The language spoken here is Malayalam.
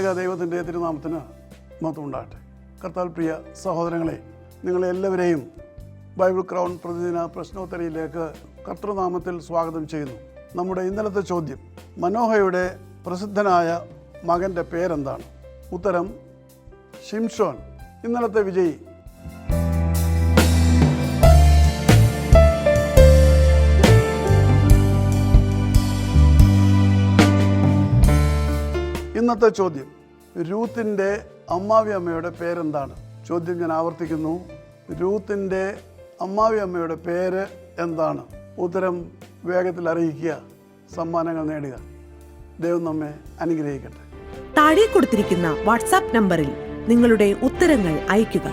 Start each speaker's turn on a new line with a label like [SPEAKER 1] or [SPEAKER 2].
[SPEAKER 1] ത്രിയേക ദൈവത്തിൻ്റെ തിരുനാമത്തിന് മഹത്വം ഉണ്ടാകട്ടെ. കർത്താവിൽ പ്രിയ സഹോദരങ്ങളെ, നിങ്ങളെല്ലാവരെയും ബൈബിൾ ക്രൗൺ പ്രതിദിന പ്രശ്നോത്തരിയിലേക്ക് കർത്തൃനാമത്തിൽ സ്വാഗതം ചെയ്യുന്നു. നമ്മുടെ ഇന്നലത്തെ ചോദ്യം, മനോഹയുടെ പ്രസിദ്ധനായ മകൻ്റെ പേരെന്താണ്? ഉത്തരം ഷിംഷോൻ. ഇന്നലത്തെ വിജയി ഇന്നത്തെ ചോദ്യം, രൂത്തിൻ്റെ അമ്മാവി അമ്മയുടെ പേരെന്താണ്? ചോദ്യം ഞാൻ ആവർത്തിക്കുന്നു, രൂത്തിൻ്റെ അമ്മാവി അമ്മയുടെ പേര് എന്താണ്? ഉത്തരം വേഗത്തിൽ അറിയിക്കുക, സമ്മാനങ്ങൾ നേടുക. ദൈവം നമ്മെ അനുഗ്രഹിക്കട്ടെ.
[SPEAKER 2] താഴെ കൊടുത്തിരിക്കുന്ന വാട്സാപ്പ് നമ്പറിൽ നിങ്ങളുടെ ഉത്തരങ്ങൾ അയയ്ക്കുക.